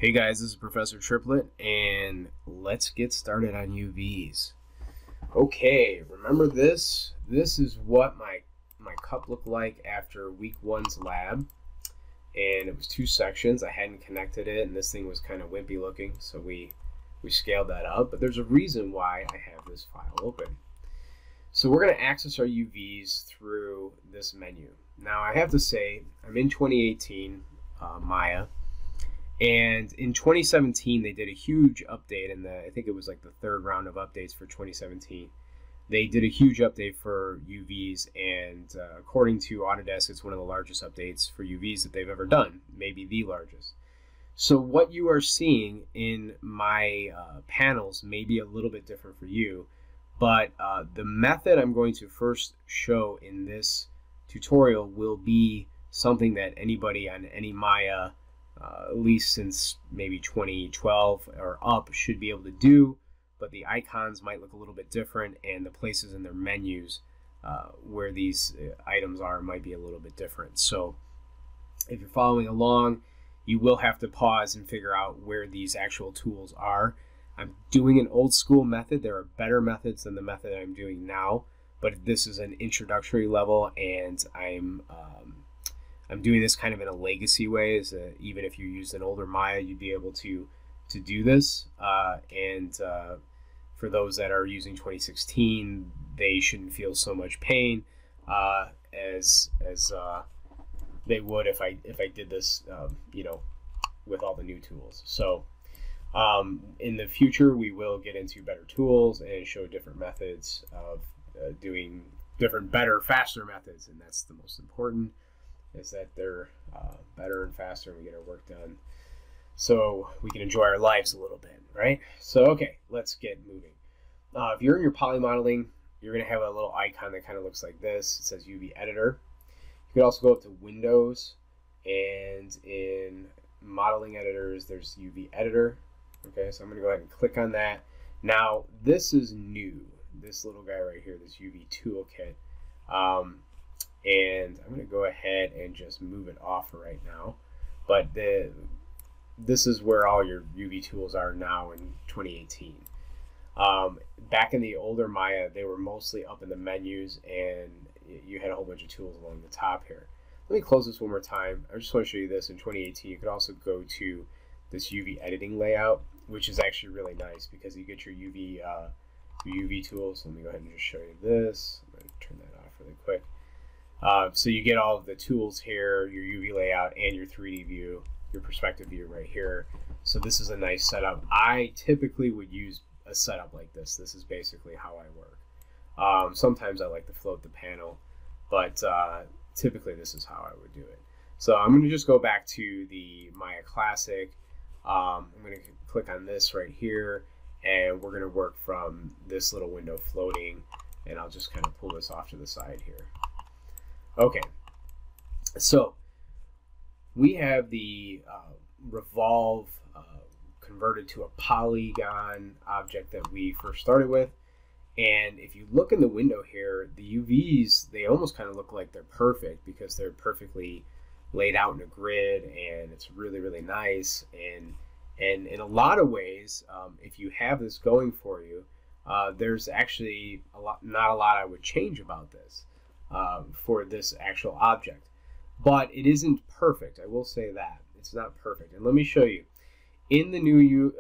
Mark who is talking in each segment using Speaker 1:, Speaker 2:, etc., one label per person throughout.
Speaker 1: Hey guys, this is Professor Triplet, and let's get started on UVs. Okay, remember this? This is what my cup looked like after week one's lab, and it was two sections. I hadn't connected it, and this thing was kind of wimpy looking, so we scaled that up. But there's a reason why I have this file open. So we're going to access our UVs through this menu. Now I have to say, I'm in 2018 Maya. And in 2017, they did a huge update, and I think it was like the third round of updates for 2017. They did a huge update for UVs, and according to Autodesk, it's one of the largest updates for UVs that they've ever done, maybe the largest. So what you are seeing in my panels may be a little bit different for you, but the method I'm going to first show in this tutorial will be something that anybody on any Maya at least since maybe 2012 or up should be able to do, but the icons might look a little bit different, and the places in their menus where these items are might be a little bit different. So if you're following along, you will have to pause and figure out where these actual tools are. I'm doing an old school method. There are better methods than the method I'm doing now, but this is an introductory level, and I'm doing this kind of in a legacy way, is even if you used an older Maya, you'd be able to do this. For those that are using 2016, they shouldn't feel so much pain as they would if I did this, with all the new tools. So in the future, we will get into better tools and show different methods of doing different, better, faster methods, and that's the most important. Is that they're better and faster, and we get our work done so we can enjoy our lives a little bit, right? So, okay, let's get moving. If you're in your poly modeling, you're going to have a little icon that kind of looks like this. It says UV Editor. You could also go up to Windows, and in modeling editors, there's UV Editor. Okay, so I'm going to go ahead and click on that. Now, this is new. This little guy right here, this UV Toolkit. And I'm going to go ahead and just move it off right now. But this is where all your UV tools are now in 2018. Back in the older Maya, they were mostly up in the menus, and you had a whole bunch of tools along the top here. Let me close this one more time. I just want to show you this. In 2018, you could also go to this UV editing layout, which is actually really nice because you get your UV tools. Let me go ahead and just show you this. I'm going to turn that off really quick. So you get all of the tools here, your UV layout, and your 3D view, your perspective view right here. So this is a nice setup. I typically would use a setup like this. This is basically how I work. Sometimes I like to float the panel, but typically this is how I would do it. So I'm going to just go back to the Maya Classic. I'm going to click on this right here, and we're going to work from this little window floating, and I'll just kind of pull this off to the side here. Okay, so we have the revolve converted to a polygon object that we first started with. And if you look in the window here, the UVs, they almost kind of look like they're perfect because they're perfectly laid out in a grid, and it's really, really nice. And in a lot of ways, if you have this going for you, there's actually not a lot I would change about this. For this actual object, but it isn't perfect. I will say that it's not perfect, and let me show you. In the new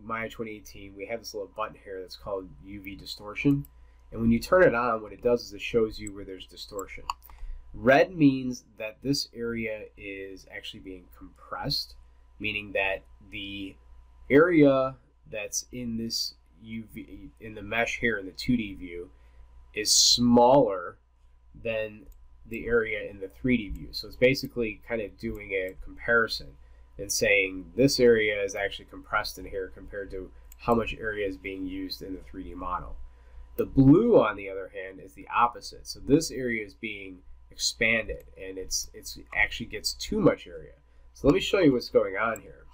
Speaker 1: Maya 2018, we have this little button here that's called UV Distortion, and when you turn it on, what it does is it shows you where there's distortion. Red means that this area is actually being compressed, meaning that the area that's in this UV in the mesh here in the 2D view is smaller than the area in the 3D view. So it's basically kind of doing a comparison and saying this area is actually compressed in here compared to how much area is being used in the 3D model. The blue, on the other hand, is the opposite. So this area is being expanded, and it's actually gets too much area. So let me show you what's going on here.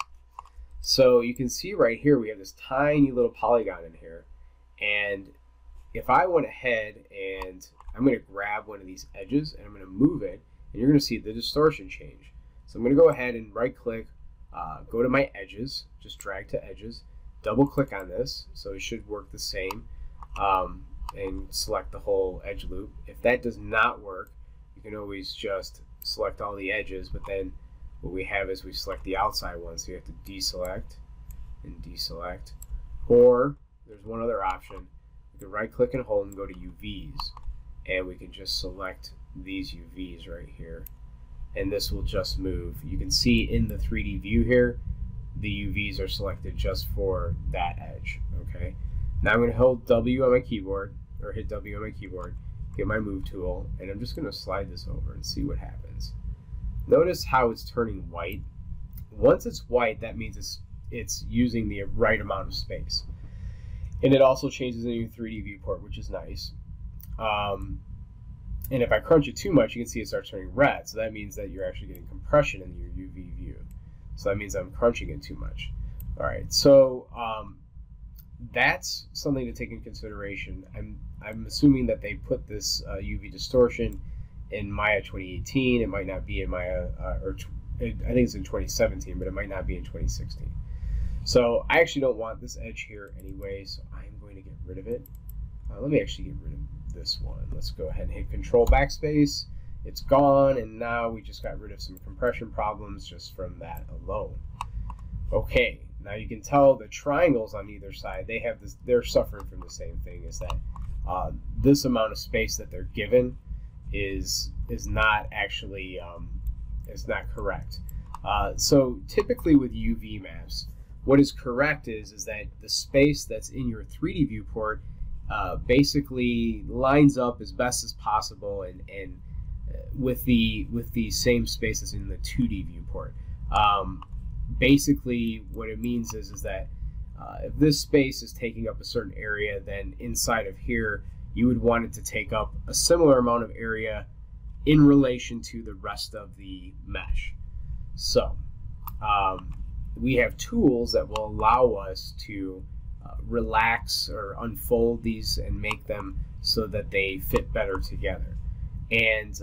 Speaker 1: So you can see right here we have this tiny little polygon in here, and if I went ahead and I'm going to grab one of these edges and I'm going to move it, and you're going to see the distortion change. So I'm going to go ahead and right click go to my edges, just drag to edges, double click on this, so it should work the same, and select the whole edge loop. If that does not work, you can always just select all the edges, but then what we have is we select the outside one, so you have to deselect and deselect. Or there's one other option. We can right click and hold and go to UVs, and we can just select these UVs right here, and this will just move. You can see in the 3D view here, the UVs are selected just for that edge. Okay, now I'm going to hold W on my keyboard, or hit W on my keyboard, get my move tool, and I'm just going to slide this over and see what happens. Notice how it's turning white. Once it's white, that means it's using the right amount of space. And it also changes in your 3D viewport, which is nice. And if I crunch it too much, you can see it starts turning red. So that means that you're actually getting compression in your UV view. So that means I'm crunching it too much. All right, so that's something to take in consideration. I'm assuming that they put this UV distortion in Maya 2018. It might not be in Maya, I think it's in 2017, but it might not be in 2016. So I actually don't want this edge here anyway, so I'm going to get rid of it. Let me actually get rid of this one. Let's go ahead and hit Control Backspace. It's gone, and now we just got rid of some compression problems just from that alone. Okay, now you can tell the triangles on either side, they have this, they're suffering from the same thing, is that this amount of space that they're given is not actually is not correct. So typically with UV maps, what is correct is that the space that's in your 3D viewport basically lines up as best as possible and with the same space as in the 2D viewport. Basically, what it means is that if this space is taking up a certain area, then inside of here, you would want it to take up a similar amount of area in relation to the rest of the mesh. So we have tools that will allow us to relax or unfold these and make them so that they fit better together. And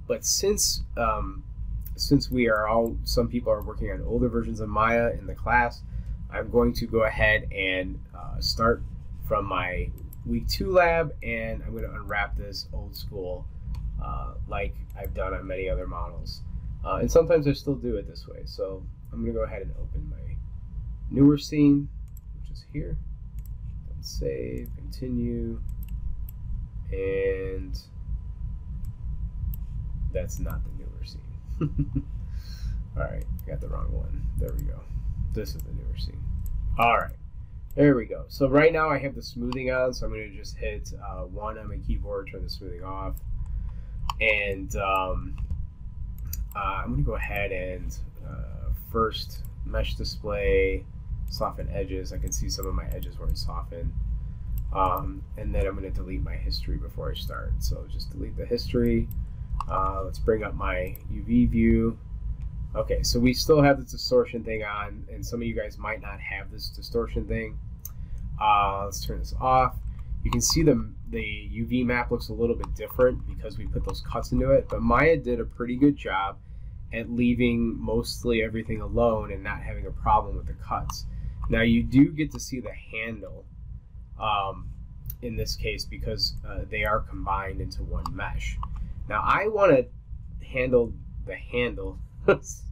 Speaker 1: but since we are some people are working on older versions of Maya in the class, I'm going to go ahead and start from my week 2 lab, and I'm going to unwrap this old school like I've done on many other models. And sometimes I still do it this way. So I'm going to go ahead and open my newer scene, which is here. Save, continue, and that's not the newer scene. All right, got the wrong one. There we go. This is the newer scene. All right, there we go. So right now I have the smoothing on, so I'm going to just hit 1 on my keyboard, turn the smoothing off, and I'm going to go ahead and first mesh display, soften edges. I can see some of my edges weren't softened. And then I'm going to delete my history before I start. So just delete the history. Let's bring up my UV view. Okay, so we still have this distortion thing on, and some of you guys might not have this distortion thing. Let's turn this off. You can see the UV map looks a little bit different because we put those cuts into it, but Maya did a pretty good job at leaving mostly everything alone and not having a problem with the cuts. Now you do get to see the handle in this case because they are combined into one mesh. Now I want to handle the handle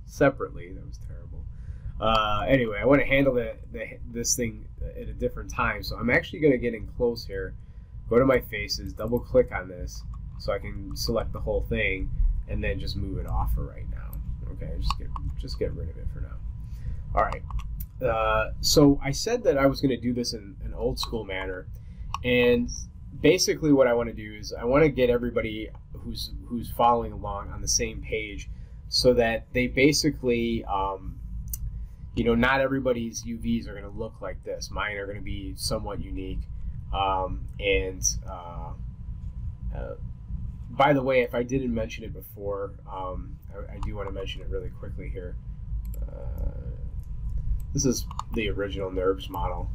Speaker 1: separately. That was terrible. Anyway, I want to handle this thing at a different time. So I'm actually going to get in close here, go to my faces, double click on this so I can select the whole thing and then just move it off for right now. Okay, just get rid of it for now. All right. So I said that I was going to do this in an old school manner, and basically what I want to do is I want to get everybody who's following along on the same page so that they basically, you know, not everybody's UVs are going to look like this. Mine are going to be somewhat unique. By the way, if I didn't mention it before, I do want to mention it really quickly here. This is the original NURBS model,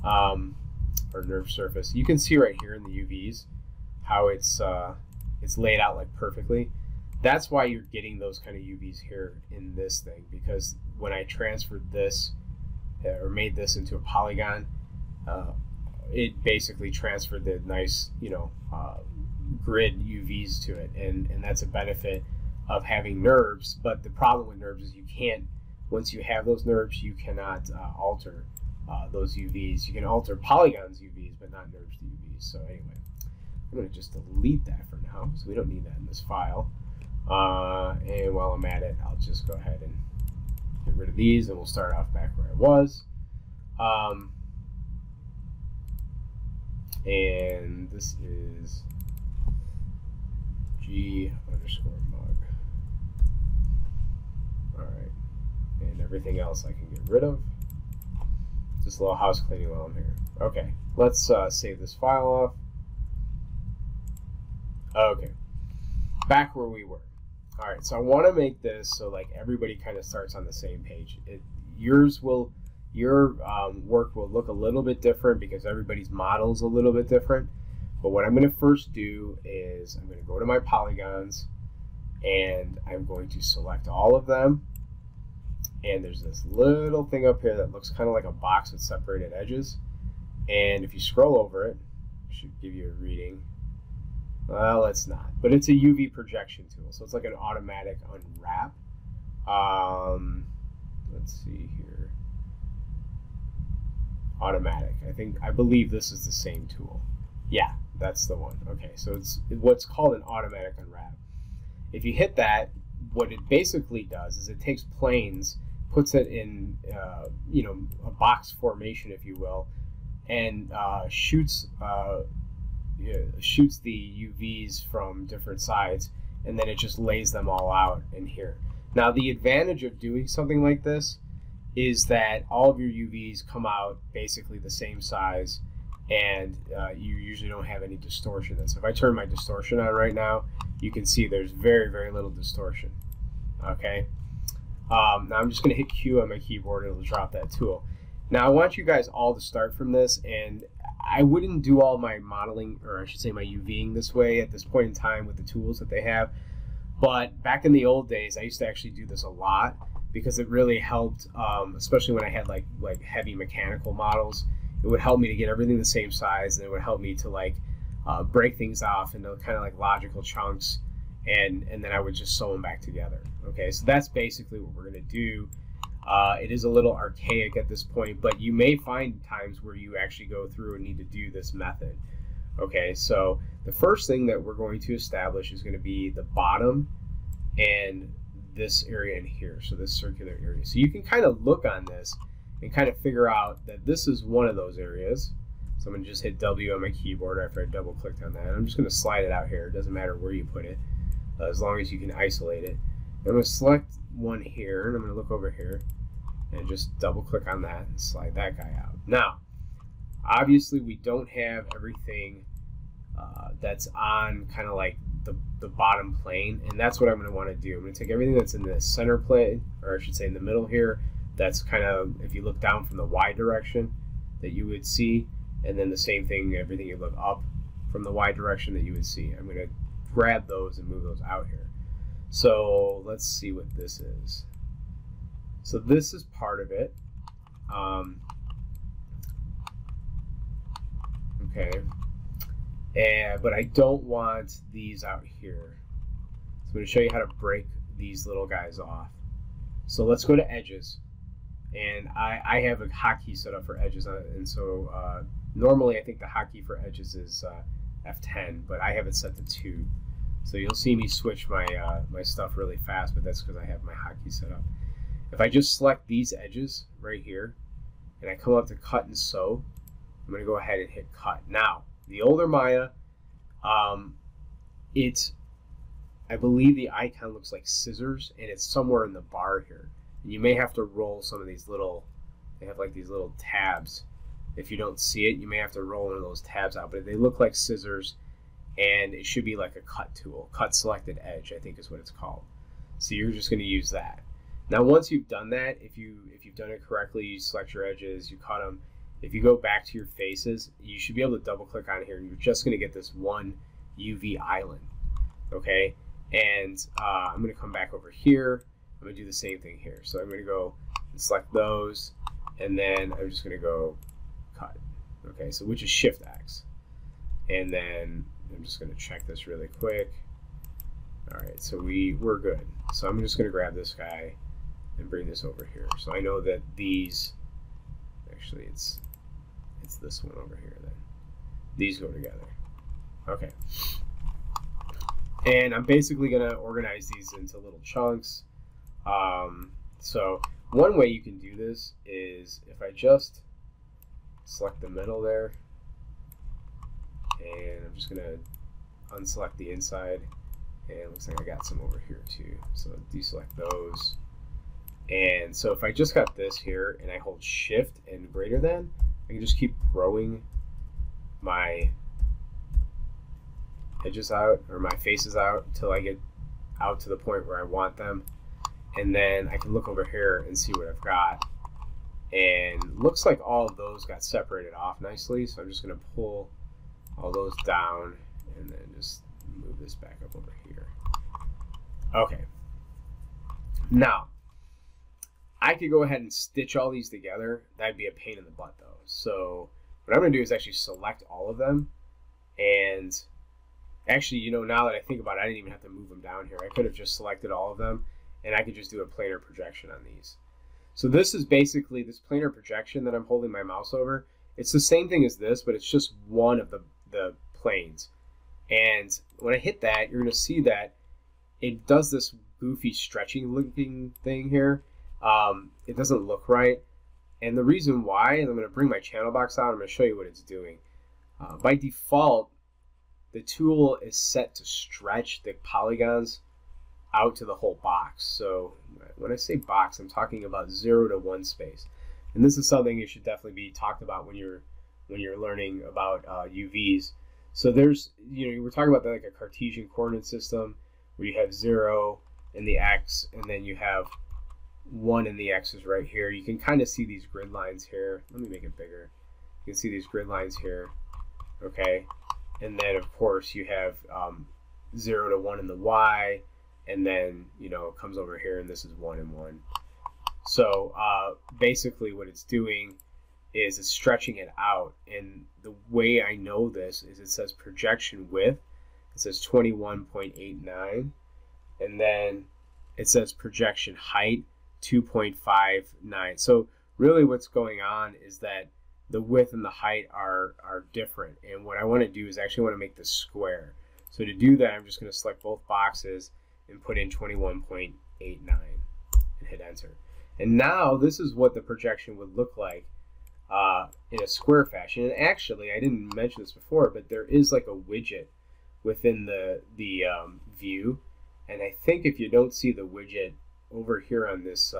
Speaker 1: or nerve surface. You can see right here in the UVs how it's laid out like perfectly. That's why you're getting those kind of UVs here in this thing, because when I transferred this or made this into a polygon, it basically transferred the nice, grid UVs to it, and that's a benefit of having NURBs. But the problem with NURBs is you can't, once you have those NURBs, you cannot alter those UVs. You can alter polygons UVs, but not NURBs to UVs. So anyway, I'm going to just delete that for now, so we don't need that in this file. And while I'm at it, I'll just go ahead and get rid of these, and we'll start off back where I was. And this is G_mug. All right, and everything else I can get rid of. Just a little house cleaning while I'm here. Okay, let's save this file off. Okay, back where we were. All right, so I want to make this so like everybody kind of starts on the same page. Your work will look a little bit different because everybody's model is a little bit different. But what I'm going to first do is I'm going to go to my polygons, and I'm going to select all of them. And there's this little thing up here that looks kind of like a box with separated edges. And if you scroll over it, it should give you a reading. Well, it's not, but it's a UV projection tool, so it's like an automatic unwrap. Let's see here. Automatic. I believe this is the same tool. Yeah, that's the one. Okay, so it's what's called an automatic unwrap. If you hit that, what it basically does is it takes planes, puts it in a box formation, if you will, and shoots the UVs from different sides, and then it just lays them all out in here. Now, the advantage of doing something like this is that all of your UVs come out basically the same size, and you usually don't have any distortion. And so if I turn my distortion on right now, you can see there's very, very little distortion. Okay. Now I'm just going to hit Q on my keyboard, and it'll drop that tool. Now I want you guys all to start from this, and I wouldn't do all my modeling, or I should say my UVing, this way at this point in time with the tools that they have. But back in the old days, I used to actually do this a lot because it really helped, especially when I had like heavy mechanical models. It would help me to get everything the same size, and it would help me to break things off into kind of like logical chunks, and then I would just sew them back together. Okay, so that's basically what we're going to do. It is a little archaic at this point, but you may find times where you actually go through and need to do this method. Okay, so the first thing that we're going to establish is going to be the bottom and this area in here, so this circular area. So you can kind of look on this and kind of figure out that this is one of those areas. So I'm going to just hit W on my keyboard after I double clicked on that. I'm just going to slide it out here. It doesn't matter where you put it, as long as you can isolate it. I'm going to select one here, and I'm going to look over here and just double click on that and slide that guy out. Now, obviously we don't have everything that's on kind of like the bottom plane, and that's what I'm going to want to do. I'm going to take everything that's in the center plane, or I should say in the middle here, that's kind of, if you look down from the Y direction that you would see, and then the same thing, everything you look up from the Y direction that you would see. I'm going to grab those and move those out here. So let's see what this is. So this is part of it. Okay. But I don't want these out here. So I'm going to show you how to break these little guys off. So let's go to edges. And I have a hotkey set up for edges, and so normally I think the hotkey for edges is F10, but I have it set to 2. So you'll see me switch my my stuff really fast, but that's because I have my hotkey set up. If I just select these edges right here, and I come up to cut and sew, I'm going to go ahead and hit cut. Now, the older Maya, I believe the icon looks like scissors, and it's somewhere in the bar here. And you may have to roll some of these little, they have like these little tabs. If you don't see it, you may have to roll one of those tabs out, but they look like scissors, and it should be like a cut tool. Cut selected edge, I think is what it's called. So you're just going to use that. Now, once you've done that, if you've done it correctly, you select your edges, you cut them. If you go back to your faces, you should be able to double click on here, and you're just going to get this one UV island. Okay, and I'm going to come back over here, I'm going to do the same thing here. So I'm going to go and select those, and then I'm just going to go cut. Okay, so which is Shift X. And then I'm just going to check this really quick. All right, so we're good. So I'm just going to grab this guy and bring this over here. So I know that these, actually it's this one over here then. These go together. Okay. And I'm basically going to organize these into little chunks. So one way you can do this is if I just select the middle there, and I'm just going to unselect the inside, and it looks like I got some over here too. So deselect those. And so if I just got this here and I hold Shift and greater than, I can just keep growing my edges out, or my faces out, until I get out to the point where I want them. And then I can look over here and see what I've got. And looks like all of those got separated off nicely. So I'm just going to pull all those down and then just move this back up over here. Okay. Now, I could go ahead and stitch all these together. That'd be a pain in the butt though. So what I'm going to do is actually select all of them. And actually, you know, now that I think about it, I didn't even have to move them down here. I could have just selected all of them, and I could just do a planar projection on these. So this is basically this planar projection that I'm holding my mouse over. It's the same thing as this, but it's just one of the planes. And when I hit that, you're going to see that it does this goofy stretching looking thing here. It doesn't look right. And the reason why is I'm going to bring my channel box out. I'm going to show you what it's doing. By default, the tool is set to stretch the polygons out to the whole box. So when I say box, I'm talking about 0 to 1 space. And this is something you should definitely be talked about when you're learning about UVs. So there's, you know, we're talking about like a Cartesian coordinate system where you have 0 in the X, and then you have 1 in the X's right here. You can kind of see these grid lines here. Let me make it bigger. You can see these grid lines here. Okay. And then, of course, you have 0 to 1 in the Y, and then, you know, it comes over here, and this is 1 and 1. So basically what it's doing is it's stretching it out. And the way I know this is it says projection width. It says 21.89. And then it says projection height 2.59. So really what's going on is that the width and the height are different. And what I want to do is actually want to make this square. So to do that, I'm just going to select both boxes and put in 21.89 and hit enter. And now this is what the projection would look like in a square fashion. And actually, I didn't mention this before, but there is like a widget within the view. And I think if you don't see the widget over here on this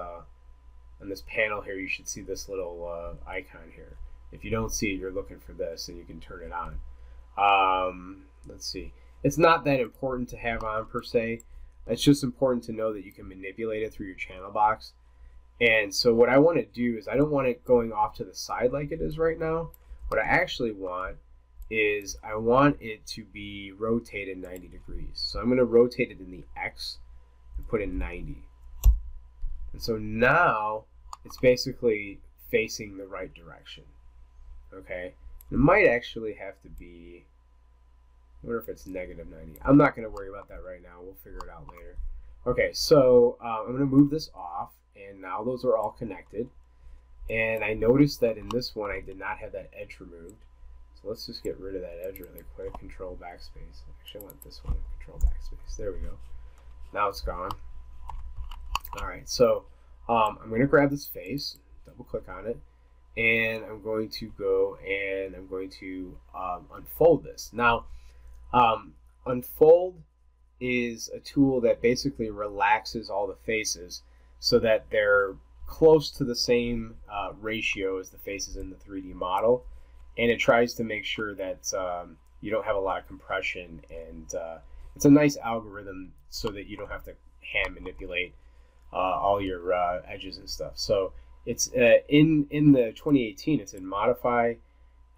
Speaker 1: panel here, you should see this little icon here. If you don't see it, you're looking for this, and you can turn it on. Let's see. It's not that important to have on per se. It's just important to know that you can manipulate it through your channel box. And so what I want to do is I don't want it going off to the side like it is right now. What I actually want is I want it to be rotated 90 degrees. So I'm going to rotate it in the X and put in 90. And so now it's basically facing the right direction. Okay, it might actually have to be, I wonder if it's negative 90. I'm not going to worry about that right now. We'll figure it out later. Okay, so I'm going to move this off, and now those are all connected. And I noticed that in this one I did not have that edge removed. So let's just get rid of that edge really quick. Control backspace. Actually, I want this one. Control backspace. There we go. Now it's gone. All right, so I'm going to grab this face, double click on it, and I'm going to go and I'm going to unfold this. Now, unfold is a tool that basically relaxes all the faces so that they're close to the same ratio as the faces in the 3D model, and it tries to make sure that you don't have a lot of compression, and it's a nice algorithm so that you don't have to hand manipulate all your edges and stuff. So it's in the 2018, it's in modify,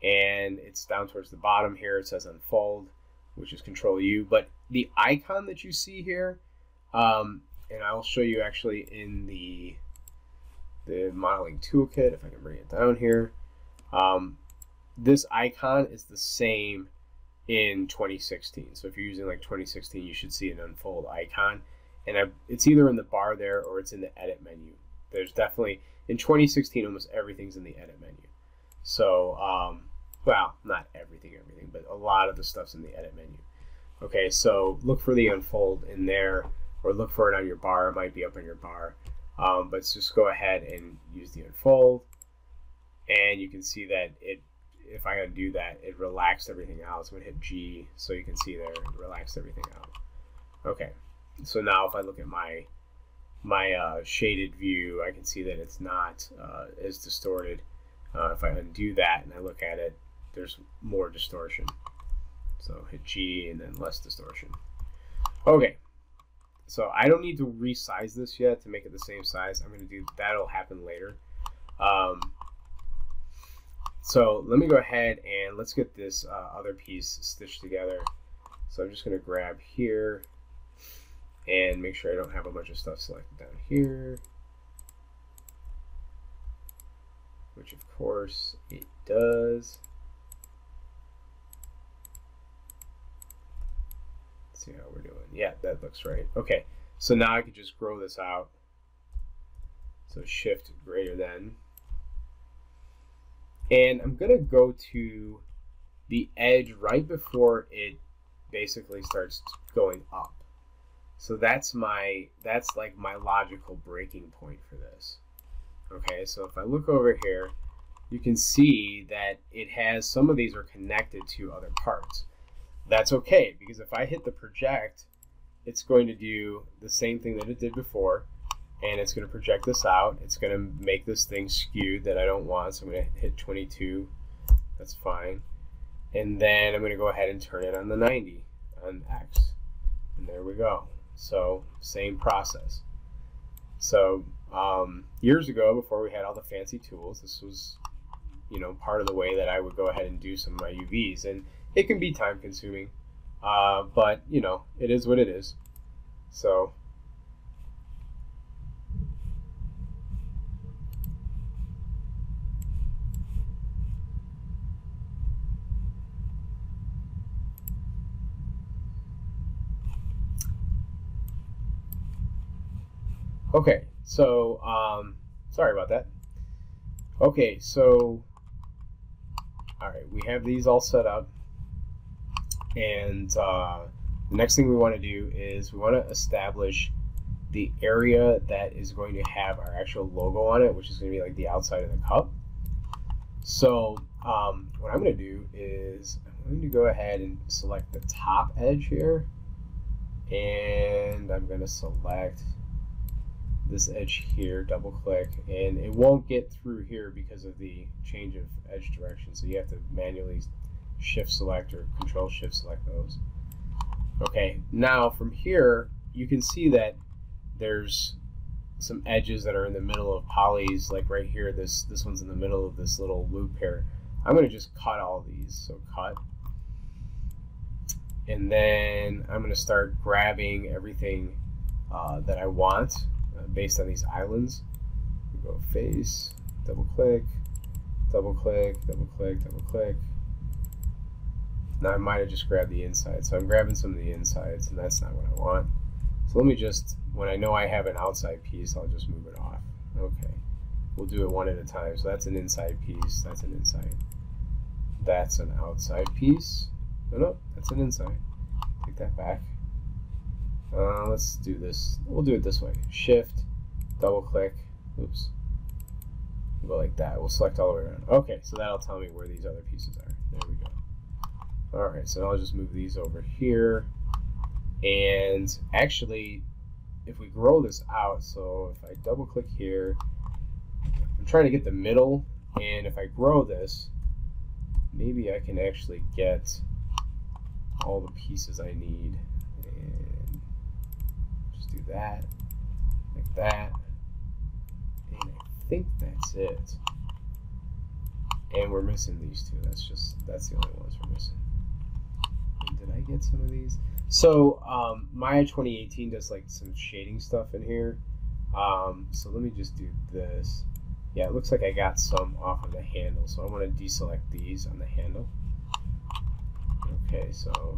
Speaker 1: and it's down towards the bottom here. It says unfold, which is Control U. But the icon that you see here, and I'll show you actually in the modeling toolkit, if I can bring it down here. This icon is the same in 2016. So if you're using like 2016, you should see an unfold icon. And it's either in the bar there or it's in the edit menu. There's definitely, in 2016, almost everything's in the edit menu. So, well, not everything, but a lot of the stuff's in the edit menu. Okay, so look for the unfold in there, or look for it on your bar. It might be up on your bar. But just go ahead and use the unfold. And you can see that if I undo that, it relaxed everything out. So I'm going to hit G, so you can see there, it relaxed everything out. Okay, so now if I look at my shaded view, I can see that it's not as distorted. If I undo that and I look at it, there's more distortion. So hit G and then less distortion. Okay, so I don't need to resize this yet to make it the same size. I'm going to do, that'll happen later. So let me go ahead and let's get this other piece stitched together. So I'm just going to grab here and make sure I don't have a bunch of stuff selected down here, which of course it does. Let's see how we're doing. Yeah, that looks right. Okay, so now I can just grow this out. So shift greater than. And I'm going to go to the edge right before it basically starts going up. So that's like my logical breaking point for this. Okay, so if I look over here, you can see that it has, some of these are connected to other parts. That's okay, because if I hit the project, it's going to do the same thing that it did before. And it's going to project this out. It's going to make this thing skewed that I don't want. So I'm going to hit 22. That's fine. And then I'm going to go ahead and turn it on the 90 on X. And there we go. So same process. So years ago, before we had all the fancy tools, this was, you know, part of the way that I would go ahead and do some of my UVs. And it can be time consuming, but you know, it is what it is. So okay, so sorry about that. Okay, so all right, we have these all set up, and the next thing we want to do is we want to establish the area that is going to have our actual logo on it, which is going to be like the outside of the cup. So what I'm going to do is I'm going to go ahead and select the top edge here, and I'm going to select this edge here, double click, and it won't get through here because of the change of edge direction, so you have to manually shift select or control shift select those. Okay, now from here you can see that there's some edges that are in the middle of polys, like right here, this one's in the middle of this little loop here. I'm going to just cut all these, so cut, and then I'm going to start grabbing everything that I want based on these islands. We go face, double click, double click, double click, double click. Now I might have just grabbed the inside, so I'm grabbing some of the insides, and that's not what I want. So let me just, when I know I have an outside piece, I'll just move it off. Okay, we'll do it one at a time. So that's an inside piece, that's an inside. That's an outside piece. No, that's an inside. Take that back. Let's do this. We'll do it this way. Shift, double click. Oops. We'll go like that. We'll select all the way around. Okay, so that'll tell me where these other pieces are. There we go. All right, so now I'll just move these over here. And actually, if we grow this out, so if I double click here, I'm trying to get the middle, and if I grow this, maybe I can actually get all the pieces I need. And just do that, like that. And I think that's it. And we're missing these two. That's the only ones we're missing. did I get some of these? So Maya 2018 does like some shading stuff in here. So let me just do this. Yeah, it looks like I got some off of the handle, so I want to deselect these on the handle. Okay, so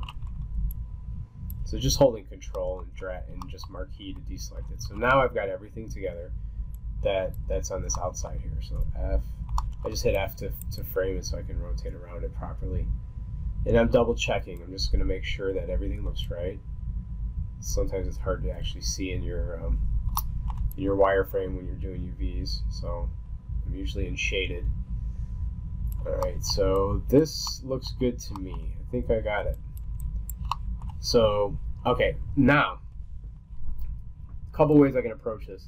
Speaker 1: just holding control and drag and just marquee to deselect it. So now I've got everything together that's on this outside here. So F, I just hit F to frame it so I can rotate around it properly. And I'm double checking. I'm just going to make sure that everything looks right. Sometimes it's hard to actually see in your wireframe when you're doing UVs. So I'm usually in shaded. All right, so this looks good to me. I think I got it. So, okay, now, a couple ways I can approach this.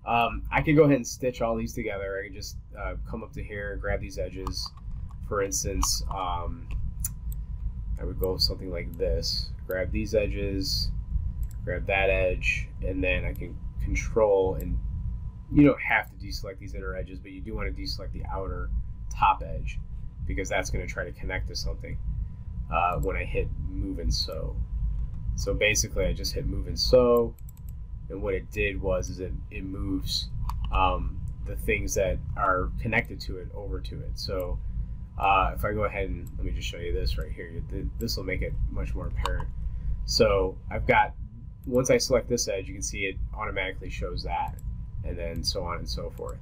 Speaker 1: I could go ahead and stitch all these together. I could just come up to here, grab these edges. For instance, I would go something like this. Grab these edges, grab that edge, and then I can control, and you don't have to deselect these inner edges, but you do want to deselect the outer top edge because that's going to try to connect to something when I hit move and sew. So basically I just hit move and sew, and what it did was it moves the things that are connected to it over to it. So if I go ahead and let me just show you this right here, this will make it much more apparent. So I've got, once I select this edge, you can see it automatically shows that, and then so on and so forth.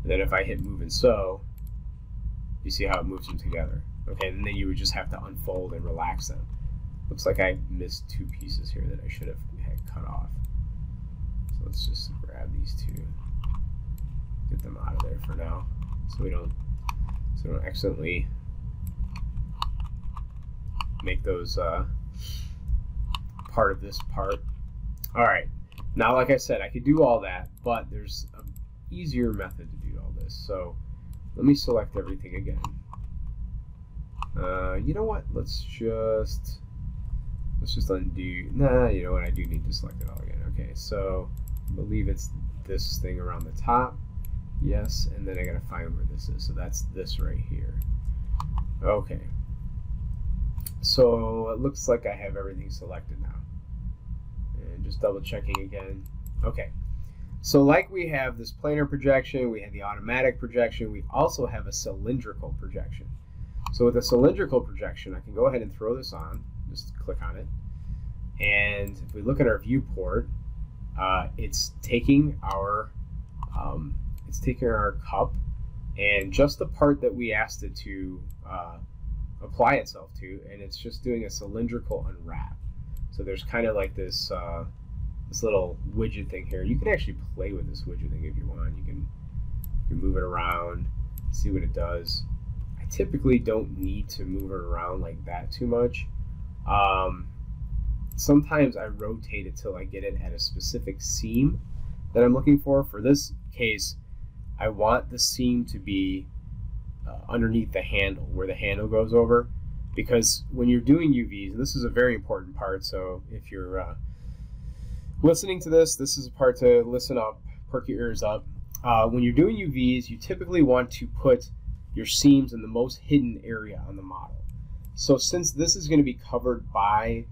Speaker 1: And then if I hit move and sew, you see how it moves them together. Okay, and then you would just have to unfold and relax them. Looks like I missed two pieces here that I should have had cut off. So let's just grab these two, get them out of there for now, so we don't accidentally make those part of this part. All right, now like I said, I could do all that, but there's an easier method to do all this. So let me select everything again. You know what? Let's just undo. Nah, you know what? I do need to select it all again. Okay, so I believe it's this thing around the top. Yes, and then I gotta find where this is. So that's this right here. Okay. So it looks like I have everything selected now. And just double checking again. Okay. So like we have this planar projection, we have the automatic projection, we also have a cylindrical projection. So with a cylindrical projection, I can go ahead and throw this on. Just click on it. And if we look at our viewport, it's taking our cup, and just the part that we asked it to apply itself to, and it's just doing a cylindrical unwrap. So there's kind of like this this little widget thing here. You can actually play with this widget thing if you want. You can move it around, see what it does. I typically don't need to move it around like that too much. Sometimes I rotate it till I get it at a specific seam that I'm looking for. For this case, I want the seam to be underneath the handle, where the handle goes over, because when you're doing UVs, and this is a very important part, so if you're listening to this is a part to listen up, perk your ears up. When you're doing UVs, you typically want to put your seams in the most hidden area on the model. So since this is going to be covered by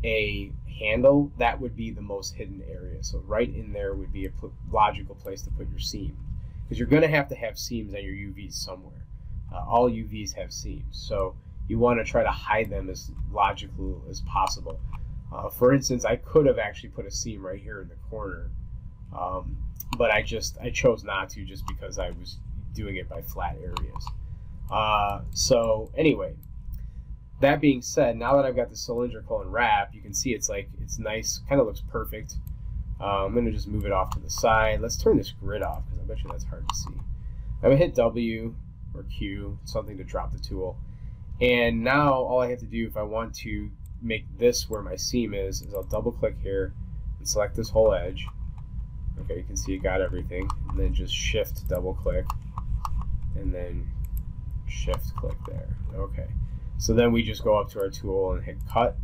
Speaker 1: a handle, that would be the most hidden area. So right in there would be a logical place to put your seam, because you're going to have seams on your UVs somewhere. All UVs have seams, so you want to try to hide them as logical as possible. For instance, I could have actually put a seam right here in the corner, but I chose not to, just because I was doing it by flat areas. So anyway, that being said, now that I've got the cylindrical unwrap, you can see it's nice, kind of looks perfect. I'm going to just move it off to the side. Let's turn this grid off, because I bet you that's hard to see. I'm going to hit W or Q, something to drop the tool. And now all I have to do, if I want to make this where my seam is I'll double click here and select this whole edge. Okay, you can see it got everything. And then just shift double click and then shift click there. Okay. So then we just go up to our tool and hit cut.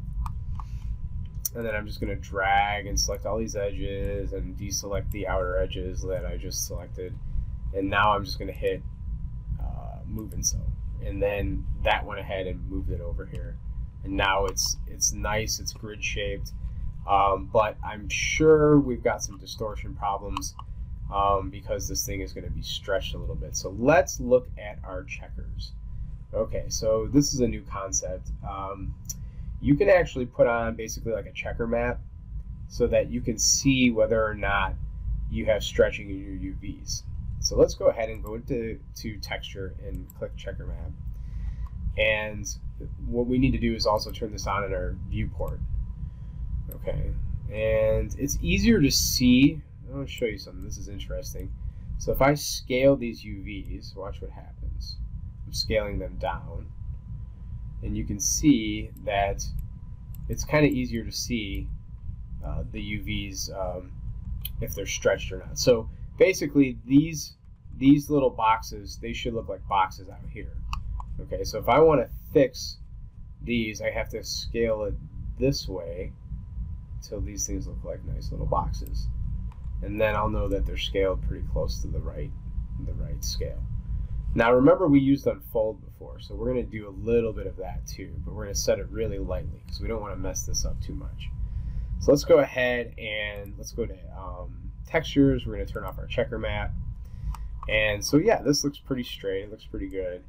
Speaker 1: And then I'm just going to drag and select all these edges and deselect the outer edges that I just selected. And now I'm just going to hit move and sew. And then that went ahead and moved it over here. and now it's nice, it's grid shaped. But I'm sure we've got some distortion problems because this thing is going to be stretched a little bit. So let's look at our checkers. Okay, so this is a new concept. You can actually put on basically like a checker map so that you can see whether or not you have stretching in your UVs. So let's go ahead and go into texture and click checker map. And what we need to do is also turn this on in our viewport. Okay, and it's easier to see. I want to show you something. This is interesting. So if I scale these UVs, watch what happens. I'm scaling them down, and you can see that it's kind of easier to see the UVs if they're stretched or not. So basically, these little boxes, they should look like boxes out here. Okay, so if I want to fix these, I have to scale it this way until these things look like nice little boxes, and then I'll know that they're scaled pretty close to the right scale. Now remember, we used unfold before, so we're going to do a little bit of that too, but we're going to set it really lightly because we don't want to mess this up too much. So let's go ahead and let's go to textures. We're going to turn off our checker map, and so yeah, this looks pretty straight. It looks pretty good.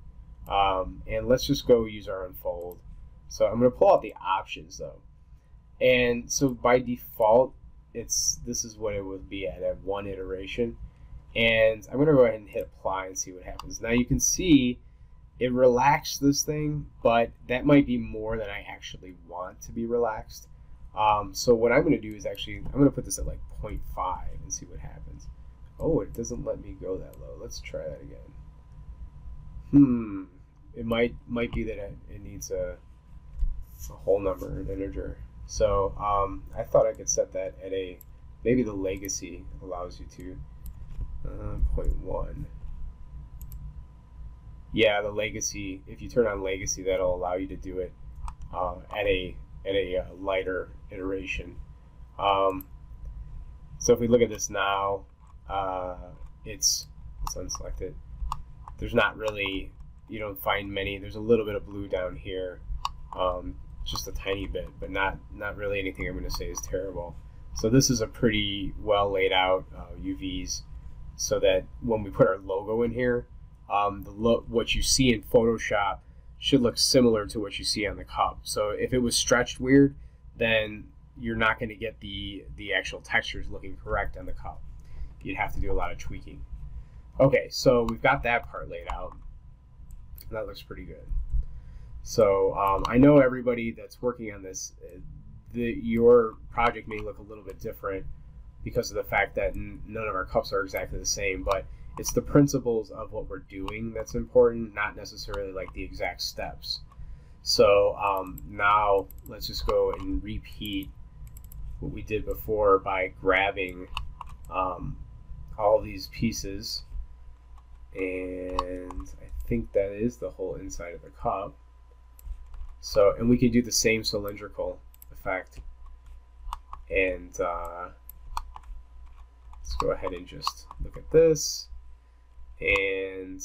Speaker 1: And let's just go use our unfold. So I'm going to pull out the options though. And so by default, this is what it would be at one iteration. And I'm going to go ahead and hit apply and see what happens. Now you can see it relaxed this thing, but that might be more than I actually want to be relaxed. So what I'm going to do is actually, I'm going to put this at like 0.5 and see what happens. Oh, it doesn't let me go that low. Let's try that again. It might be that it needs a whole number, an integer. So I thought I could set that at maybe the legacy allows you to 0.1. Yeah, the legacy. If you turn on legacy, that'll allow you to do it at a lighter iteration. So if we look at this now, it's unselected. There's not really, you don't find many. There's a little bit of blue down here. Just a tiny bit, but not really anything I'm going to say is terrible. So this is a pretty well laid out UVs, so that when we put our logo in here, what you see in Photoshop should look similar to what you see on the cup. So if it was stretched weird, then you're not going to get the actual textures looking correct on the cup. You'd have to do a lot of tweaking. Okay, so we've got that part laid out. That looks pretty good. So I know everybody that's working on this, your project may look a little bit different because of the fact that none of our cups are exactly the same, but it's the principles of what we're doing that's important, not necessarily like the exact steps. So now let's just go and repeat what we did before by grabbing all these pieces, and I think that is the whole inside of the cup. So, and we can do the same cylindrical effect, and let's go ahead and just look at this, and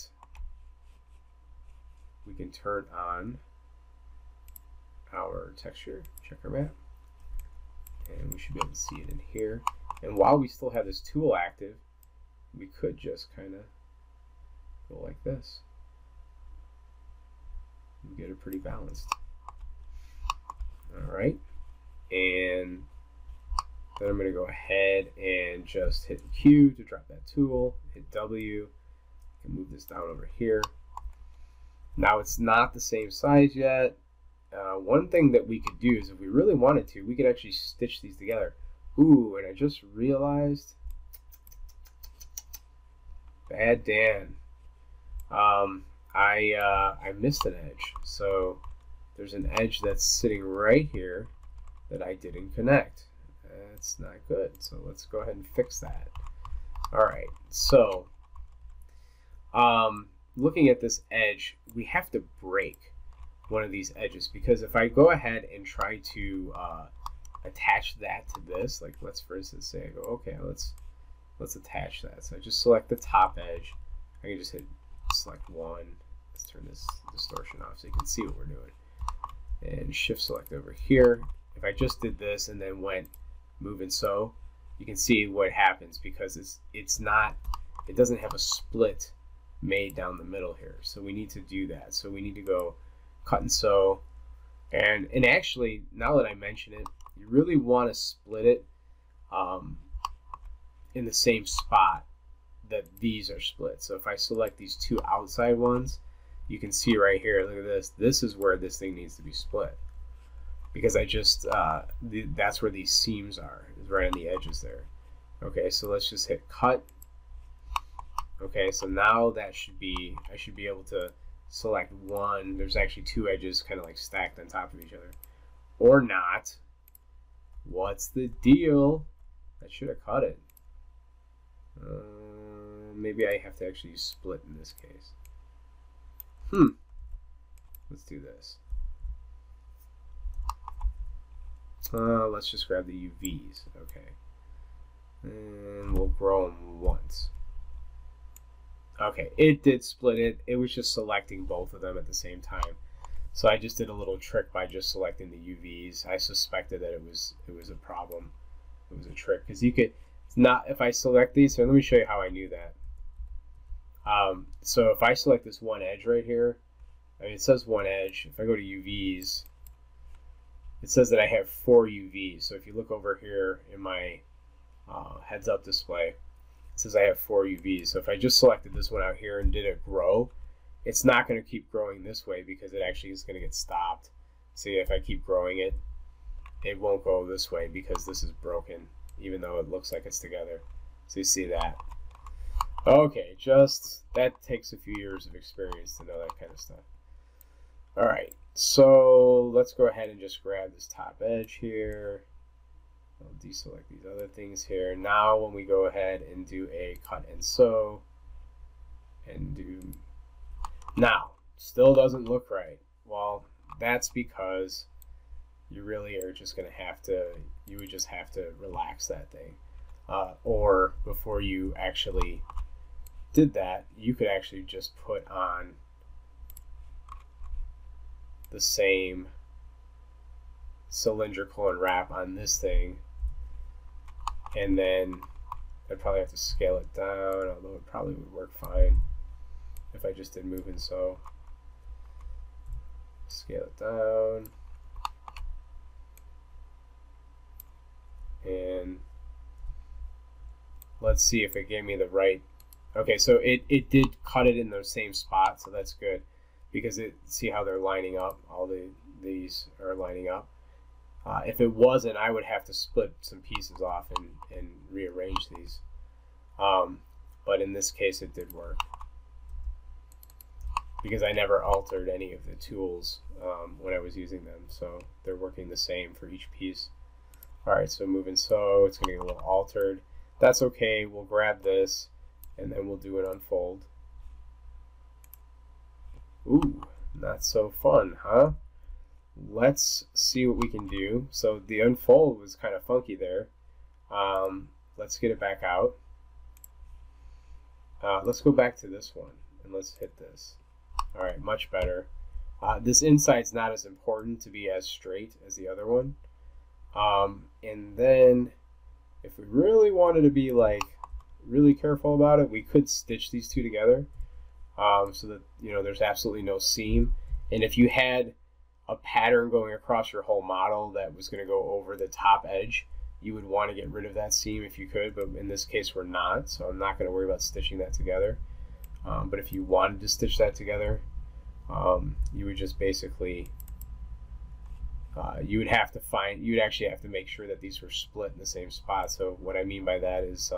Speaker 1: we can turn on our texture checker map, and we should be able to see it in here. And while we still have this tool active, we could just kind of go like this and get it pretty balanced. All right, and then I'm going to go ahead and just hit Q to drop that tool, hit W, I can move this down over here. Now it's not the same size yet. One thing that we could do is, if we really wanted to, we could actually stitch these together. Ooh, and I just realized, bad Dan, I missed an edge. So there's an edge that's sitting right here that I didn't connect. That's not good. So let's go ahead and fix that. All right. So looking at this edge, we have to break one of these edges, because if I go ahead and try to attach that to this, like let's for instance say I go, okay, let's attach that. So I just select the top edge. I can just hit select one. Let's turn this distortion off so you can see what we're doing. and shift select over here. If I just did this and then went move and sew, you can see what happens because it doesn't have a split made down the middle here. So we need to do that. So we need to go cut and sew. And actually, now that I mention it, you really want to split it in the same spot that these are split. So if I select these two outside ones, you can see right here, look at this. This is where this thing needs to be split. Because I just, that's where these seams are, is right on the edges there. Okay, so let's just hit cut. Okay, so now that should be, I should be able to select one. There's actually two edges kind of like stacked on top of each other. Or not. What's the deal? I should have cut it. Maybe I have to actually use split in this case. Let's do this. Let's just grab the UVs. Okay. And we'll grow them once. Okay, it did split it. It was just selecting both of them at the same time. So I just did a little trick by just selecting the UVs. I suspected that it was a problem. It was a trick because you could not, if I select these. So let me show you how I knew that. So if I select this one edge right here, I mean, it says one edge. If I go to UVs, it says that I have 4 UVs. So if you look over here in my heads up display, it says I have 4 UVs. So if I just selected this one out here and did it grow, it's not going to keep growing this way because it actually is going to get stopped. See, if I keep growing it, it won't go this way because this is broken, even though it looks like it's together. So you see that. Okay, just that takes a few years of experience to know that kind of stuff. All right, so let's go ahead and just grab this top edge here. I'll deselect these other things here. Now when we go ahead and do a cut and sew and do, now still doesn't look right. Well, that's because you really are just going to have to, you would just have to relax that thing. Or before you actually did that, you could actually just put on the same cylindrical unwrap on this thing, and then I'd probably have to scale it down, although it probably would work fine if I just did move and sew. Scale it down, and let's see if it gave me the right. Okay, so it did cut it in those same spots, so that's good because see how they're lining up. All these are lining up. If it wasn't, I would have to split some pieces off and rearrange these. But in this case, it did work because I never altered any of the tools when I was using them, so they're working the same for each piece. All right, so move and sew. It's going to get a little altered. That's okay. We'll grab this, and then we'll do an unfold. Ooh, not so fun, huh? Let's see what we can do. So the unfold was kind of funky there. Let's get it back out. Let's go back to this one, and let's hit this. All right, much better. This inside's not as important to be as straight as the other one. And then if we really wanted to be like really careful about it, we could stitch these two together so that, you know, there's absolutely no seam. And if you had a pattern going across your whole model that was going to go over the top edge, you would want to get rid of that seam if you could, but in this case we're not, so I'm not going to worry about stitching that together. But if you wanted to stitch that together, you would just basically you would actually have to make sure that these were split in the same spot. So what I mean by that is,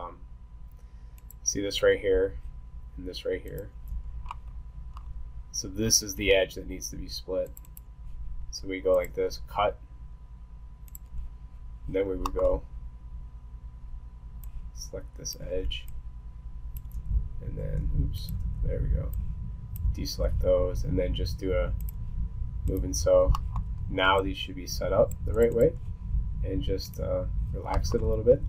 Speaker 1: see this right here and this right here. So this is the edge that needs to be split. So we go like this, cut, and then we would go select this edge, and then, oops, there we go. Deselect those, and then just do a move and sew. Now these should be set up the right way, and just relax it a little bit,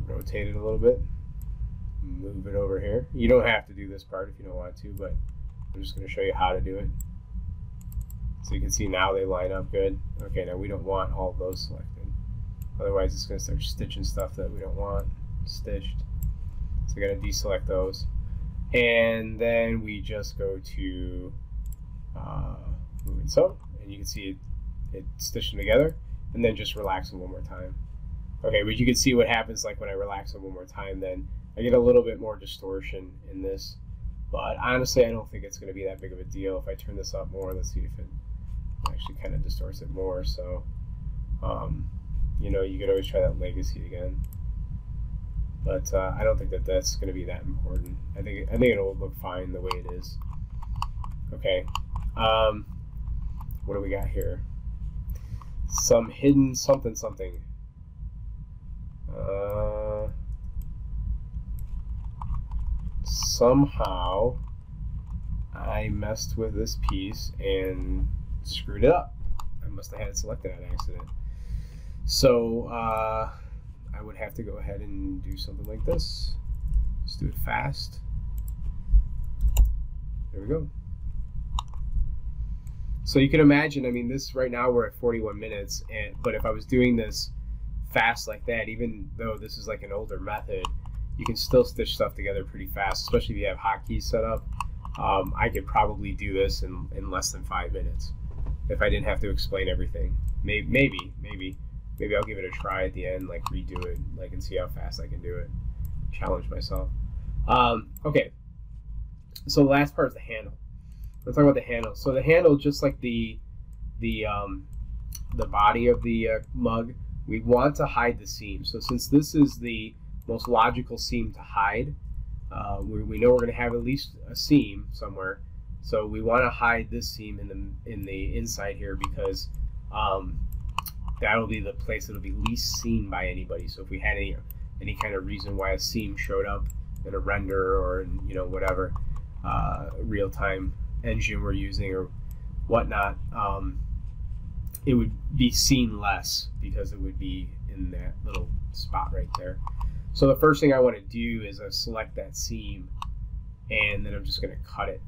Speaker 1: rotate it a little bit, move it over here. You don't have to do this part if you don't want to, but I'm just going to show you how to do it. So you can see now they line up good. Okay, now we don't want all of those selected. Otherwise it's going to start stitching stuff that we don't want stitched. So we got to deselect those. And then we just go to move and sew, and you can see it stitched them together, and then just relax them one more time. Okay, but you can see what happens like when I relax them one more time, then I get a little bit more distortion in this. But honestly, I don't think it's going to be that big of a deal. If I turn this up more, let's see if it actually kind of distorts it more. So, you know, you could always try that legacy again. But I don't think that that's going to be that important. I think it'll look fine the way it is. Okay. What do we got here? Some hidden something. Somehow I messed with this piece and screwed it up. I must have had it selected on accident. So I would have to go ahead and do something like this. Let's do it fast. There we go. So you can imagine, I mean, this right now we're at 41 minutes, but if I was doing this fast like that, even though this is like an older method, you can still stitch stuff together pretty fast, especially if you have hotkeys set up. I could probably do this in less than 5 minutes if I didn't have to explain everything. Maybe I'll give it a try at the end, like redo it, like, and see how fast I can do it. Challenge myself. Okay, so the last part is the handle. Let's talk about the handle. So the handle, just like the body of the mug, we want to hide the seam. So since this is the most logical seam to hide, we know we're going to have at least a seam somewhere. So we want to hide this seam in the inside here, because that'll be the place that'll be least seen by anybody. So if we had any kind of reason why a seam showed up in a render or in, you know, whatever real-time engine we're using or whatnot, it would be seen less because it would be in that little spot right there. So the first thing I want to do is I select that seam, and then I'm just going to cut it.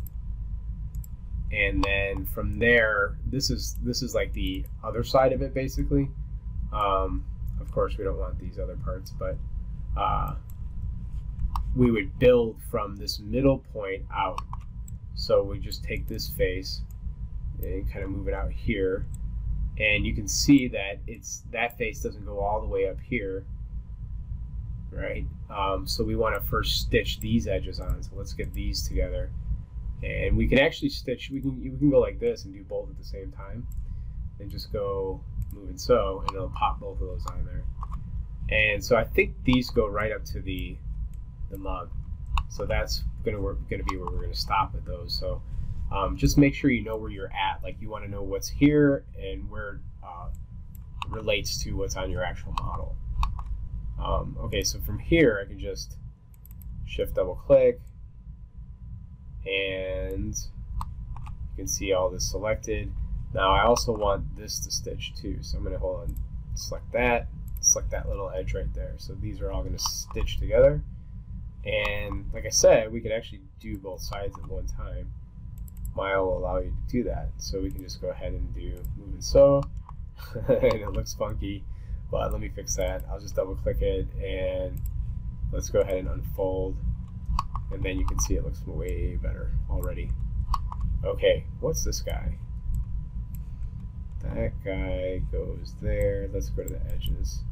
Speaker 1: And then from there, this is like the other side of it, basically. Of course, we don't want these other parts, but we would build from this middle point out. So we just take this face and kind of move it out here, and you can see that that face doesn't go all the way up here, right? So we want to first stitch these edges on. So let's get these together. And we can actually stitch, we can go like this and do both at the same time, and just go move and sew, and it'll pop both of those on there. And so I think these go right up to the mug. So that's gonna be where we're gonna stop with those. So just make sure you know where you're at. Like, you want to know what's here and where it relates to what's on your actual model. Okay, so from here I can just shift double click, and you can see all this selected. Now I also want this to stitch too, so I'm going to select that little edge right there. So these are all going to stitch together, and like I said, we can actually do both sides at one time. Maya will allow you to do that, so we can just go ahead and do move and sew. And it looks funky, but let me fix that. I'll just double click it, and let's go ahead and unfold. And then you can see it looks way better already. Okay, what's this guy? That guy goes there. Let's go to the edges.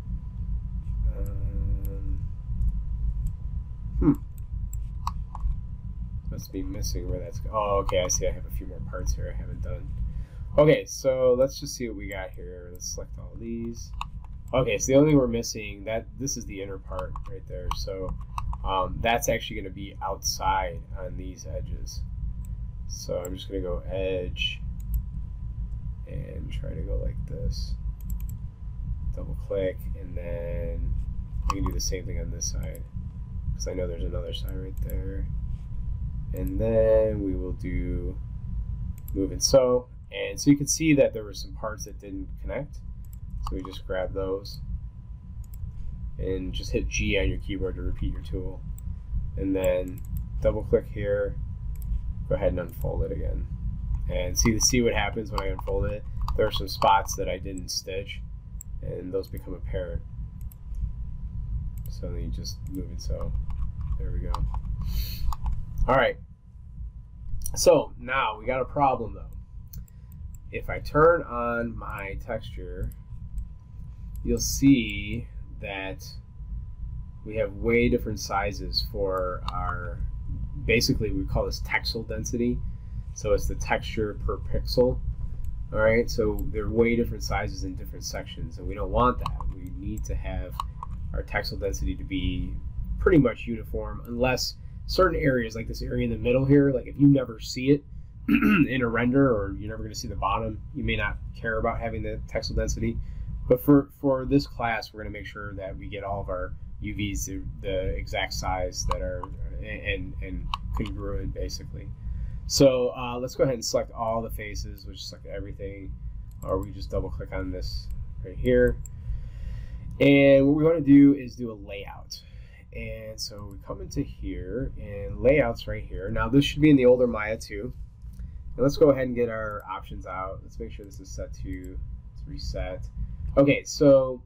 Speaker 1: Must be missing where that's. Oh, okay, I see. I have a few more parts here I haven't done. Okay, so let's just see what we got here. Let's select all of these. Okay, so the only thing we're missing, this is the inner part right there. So that's actually going to be outside on these edges. So I'm just going to go edge and try to go like this. Double click, and then I can do the same thing on this side, because I know there's another side right there. And then we will do move and sew. And so you can see that there were some parts that didn't connect. So we just grab those and just hit G on your keyboard to repeat your tool. And then double click here, go ahead and unfold it again. And see what happens when I unfold it. There are some spots that I didn't stitch, and those become apparent. So then you just move it so. There we go. All right. So now we got a problem though. If I turn on my texture, you'll see that we have way different sizes for our, basically we call this texel density. So it's the texture per pixel. All right, so they're way different sizes in different sections, and we don't want that. We need to have our texel density to be pretty much uniform, unless certain areas, like this area in the middle here, like if you never see it in a render, or you're never going to see the bottom, you may not care about having the texel density. But for this class, we're going to make sure that we get all of our UVs the exact size that are and congruent, basically. So let's go ahead and select all the faces, which select everything, or we just double click on this right here. And what we want to do is do a layout. And so we come into here, and layouts right here. Now this should be in the older Maya too. And let's go ahead and get our options out. Let's make sure this is set to reset. Okay, so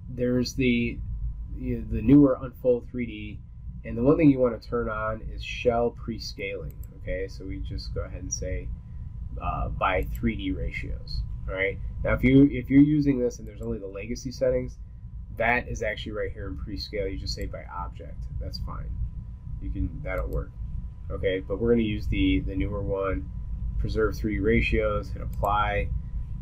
Speaker 1: there's the newer Unfold 3D, and the one thing you want to turn on is shell pre-scaling. Okay, so we just go ahead and say by 3D ratios. All right. Now, if you're using this and there's only the legacy settings, that is actually right here in pre-scale. You just say by object. That's fine. That'll work. Okay, but we're going to use the newer one. Preserve 3D ratios. Hit apply.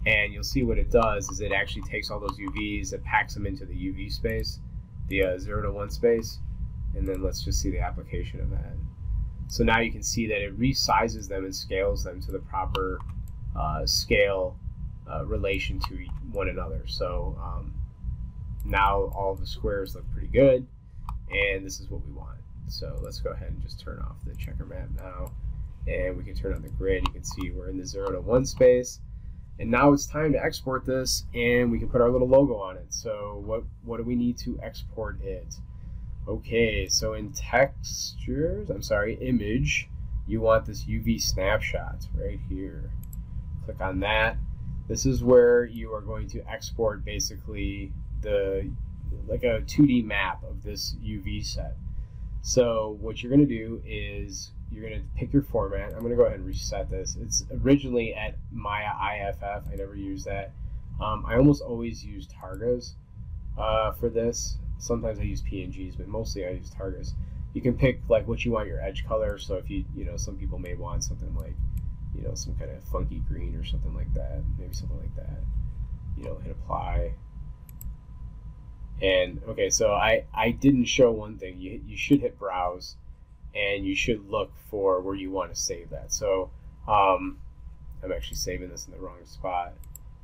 Speaker 1: And you'll see what it does is it actually takes all those UVs, it packs them into the UV space, the 0 to 1 space, and then let's just see the application of that. So now you can see that it resizes them and scales them to the proper scale relation to one another. So now all of the squares look pretty good, and this is what we want. So let's go ahead and just turn off the checker map now, and we can turn on the grid. You can see we're in the 0 to 1 space. And now it's time to export this, and we can put our little logo on it. So what do we need to export it? Okay, so in textures, image, you want this UV snapshot right here. Click on that. This is where you are going to export basically like a 2D map of this UV set. So what you're going to do is you're going to pick your format. I'm going to go ahead and reset this. It's originally at Maya IFF. I never use that. I almost always use Targas for this. Sometimes I use PNGs, but mostly I use Targas. You can pick like what you want your edge color. So if you some people may want something like, some kind of funky green or something like that. Maybe something like that. Hit apply. And okay, so I didn't show one thing. You should hit browse, and you should look for where you want to save that. So I'm actually saving this in the wrong spot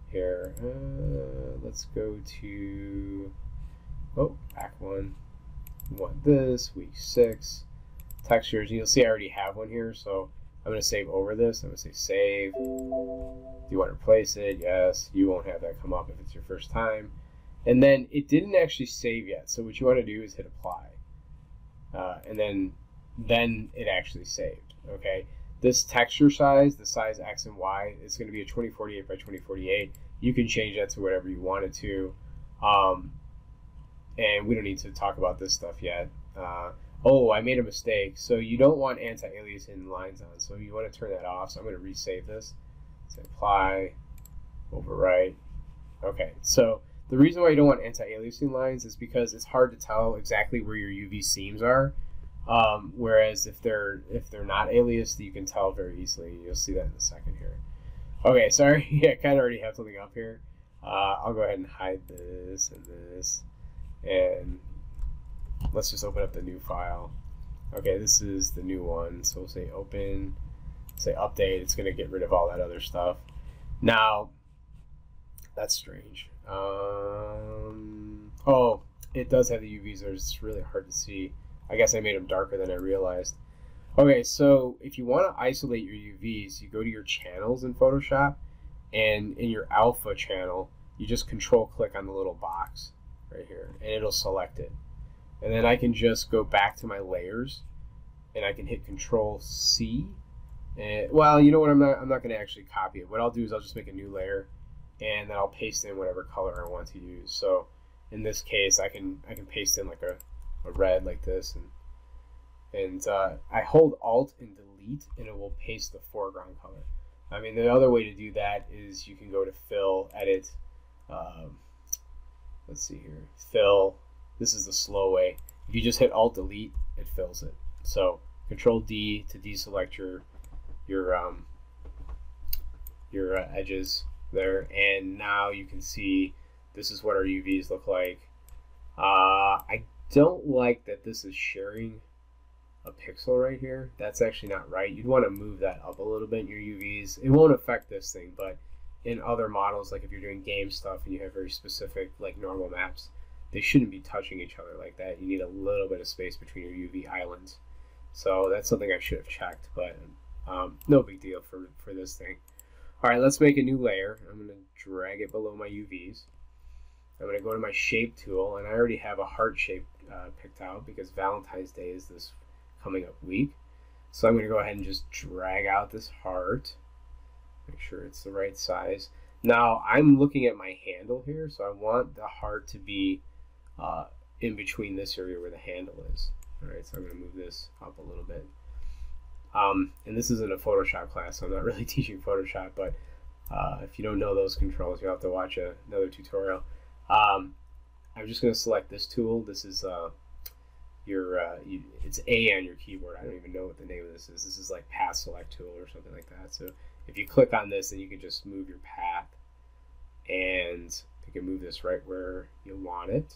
Speaker 1: here. Let's go to back one. We want this week 6 textures. And you'll see I already have one here, so I'm going to save over this. I'm going to say save. Do you want to replace it? Yes. You won't have that come up if it's your first time. And then it didn't actually save yet. So what you want to do is hit apply. And then it actually saved. Okay. This texture size, the size X and Y, is going to be a 2048 by 2048. You can change that to whatever you want it to. And we don't need to talk about this stuff yet. Oh, I made a mistake. So you don't want anti-aliasing lines on. So you want to turn that off. So I'm going to resave this. Say apply, overwrite. Okay. So the reason why you don't want anti-aliasing lines is because it's hard to tell exactly where your UV seams are. Whereas if they're not aliased, you can tell very easily. You'll see that in a second here. Okay, sorry, I kind of already have something up here. I'll go ahead and hide this and this, and let's just open up the new file. Okay, this is the new one, so we'll say open, say update. It's going to get rid of all that other stuff. Now, that's strange. Oh, it does have the UVs there. It's really hard to see. I guess I made them darker than I realized. Okay, so if you want to isolate your UVs, you go to your channels in Photoshop, and in your alpha channel, you just control click on the little box right here, and it'll select it. And then I can just go back to my layers, and I can hit Control C, And, well, you know what? I'm not going to actually copy it. What I'll do is I'll just make a new layer, and then I'll paste in whatever color I want to use. So in this case, I can paste in like a red like this, and I hold Alt and Delete, and it will paste the foreground color. I mean, the other way to do that is you can go to Fill, Edit. Let's see here, Fill. This is the slow way. If you just hit Alt Delete, it fills it. So Control D to deselect your edges there, and now you can see this is what our UVs look like. I don't like that this is sharing a pixel right here. That's actually not right. You'd want to move that up a little bit in your UVs. It won't affect this thing, but in other models, like if you're doing game stuff and you have very specific like normal maps, they shouldn't be touching each other like that. You need a little bit of space between your UV islands. So that's something I should have checked, but no big deal for this thing. All right, let's make a new layer. I'm going to drag it below my UVs. I'm going to go to my shape tool, and I already have a heart shape picked out because Valentine's Day is this coming up week. So I'm going to go ahead and just drag out this heart. Make sure it's the right size. Now I'm looking at my handle here, so I want the heart to be in between this area where the handle is. All right, so I'm going to move this up a little bit. And this isn't a Photoshop class, so I'm not really teaching Photoshop, but if you don't know those controls, you'll have to watch another tutorial. I'm just going to select this tool. This is it's A on your keyboard. I don't even know what the name of this is. This is like path select tool or something like that. So if you click on this, then you can just move your path, and you can move this right where you want it,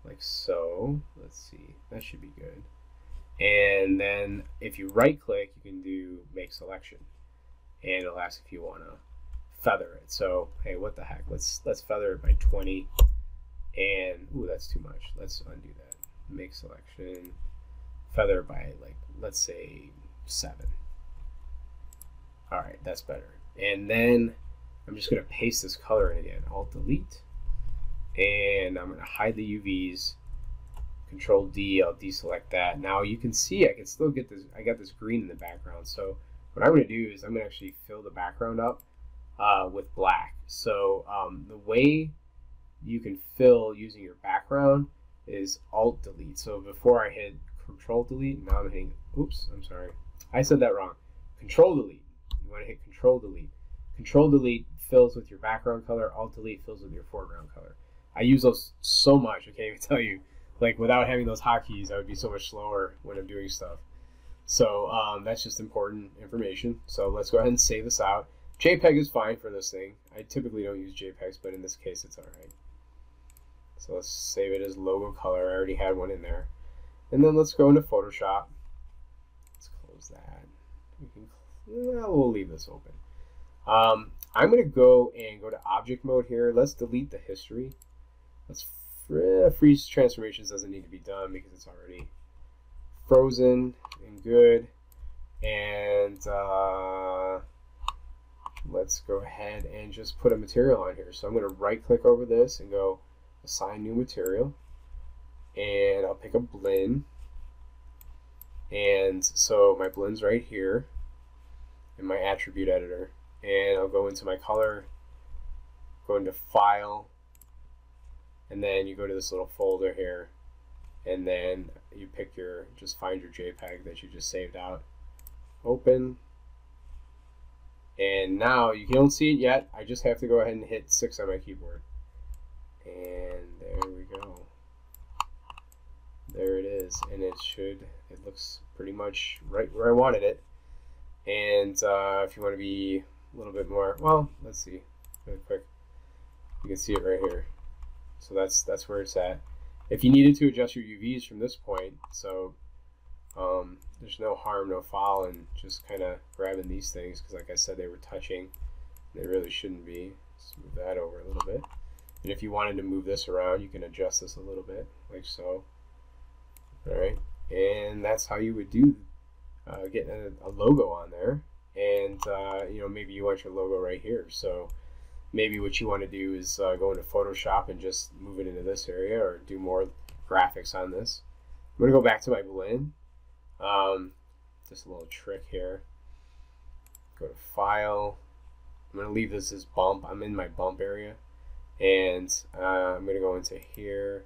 Speaker 1: like so. Let's see, that should be good. And then if you right click, you can do make selection, and it'll ask if you want to feather it. So hey, what the heck, let's feather it by 20, and ooh, that's too much. Let's undo that. Make selection, feather by, like, let's say 7. All right, that's better. And then I'm just going to paste this color in again. Alt Delete, and I'm going to hide the UVs. Control D, I'll deselect that. Now you can see I can still get this. I got this green in the background. So what I'm going to do is I'm going to actually fill the background up with black. So the way you can fill using your background is Alt Delete. So before I hit Control Delete, now I'm hitting, oops, I'm sorry, I said that wrong. Control Delete. You want to hit Control Delete. Control Delete fills with your background color. Alt Delete fills with your foreground color. I use those so much, I can't even tell you. Like, without having those hotkeys, I would be so much slower when I'm doing stuff. So that's just important information. So let's go ahead and save this out. JPEG is fine for this thing. I typically don't use JPEGs, but in this case, it's all right. So let's save it as logo color. I already had one in there. And then let's go into Photoshop. Let's close that. We'll leave this open. I'm going to go to object mode here. Let's delete the history. Let's freeze transformations. Doesn't need to be done because it's already frozen and good. And let's go ahead and just put a material on here. So I'm going to right click over this and go assign new material, and I'll pick a blend. And so my blend's right here in my attribute editor, and I'll go into my color, go into file, and then you go to this little folder here, and then you pick just find your JPEG that you just saved out, open, and now you don't see it yet. I just have to go ahead and hit 6 on my keyboard, and there we go. There it is, and it looks pretty much right where I wanted it. And if you want to be a little bit more, well, let's see really quick. You can see it right here. So that's where it's at. If you needed to adjust your UVs from this point, so there's no harm, no foul in just kind of grabbing these things, because like I said, they were touching. They really shouldn't be. Let's move that over a little bit. And if you wanted to move this around, you can adjust this a little bit, like so. All right, and that's how you would do get a logo on there. And you know, maybe you want your logo right here. So maybe what you want to do is go into Photoshop and just move it into this area, or do more graphics on this. I'm gonna go back to my blend. Just a little trick here. Go to File. I'm going to leave this as bump. I'm in my bump area. And I'm going to go into here.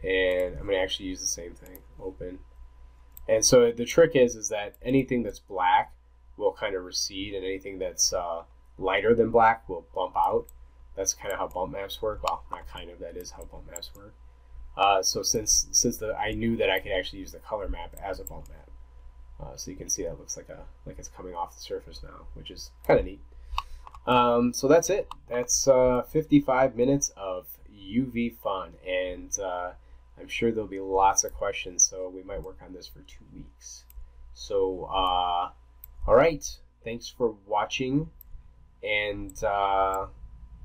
Speaker 1: And I'm going to actually use the same thing. Open. And so the trick is that anything that's black will kind of recede, and anything that's lighter than black will bump out. That's kind of how bump maps work. Well, not kind of. That is how bump maps work. So since I knew that I could actually use the color map as a bump map, so you can see that looks like it's coming off the surface now, which is kind of neat. So that's it. That's 55 minutes of UV fun, and I'm sure there'll be lots of questions. So we might work on this for 2 weeks. So all right, thanks for watching, and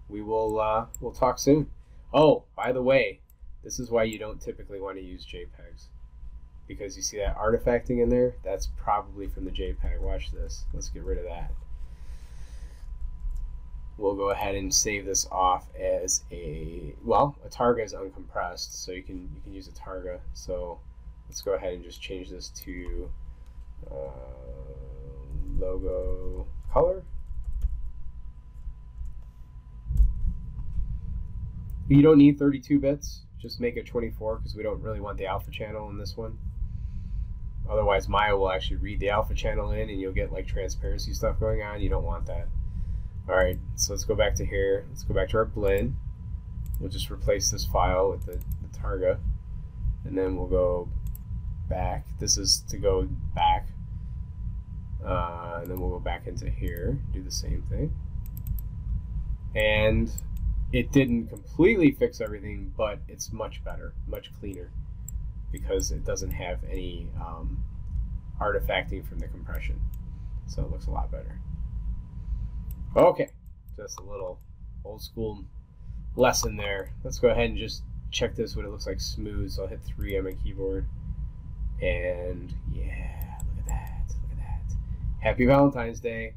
Speaker 1: we'll talk soon. Oh, by the way, this is why you don't typically want to use JPEGs, because you see that artifacting in there? That's probably from the JPEG. Watch this. Let's get rid of that. We'll go ahead and save this off as a targa is uncompressed, so you can use a targa. So let's go ahead and just change this to logo color. You don't need 32 bits. Just make it 24 because we don't really want the alpha channel in this one. Otherwise, Maya will actually read the alpha channel in, and you'll get like transparency stuff going on. You don't want that. All right, so let's go back to here. Let's go back to our blend. We'll just replace this file with the targa, and then we'll go back. This is to go back, and then we'll go back into here, do the same thing. And it didn't completely fix everything, but it's much better, much cleaner, because it doesn't have any artifacting from the compression. So it looks a lot better. Okay, just a little old school lesson there. Let's go ahead and just check this, what it looks like smooth. So I'll hit 3 on my keyboard. And yeah, look at that, look at that. Happy Valentine's Day.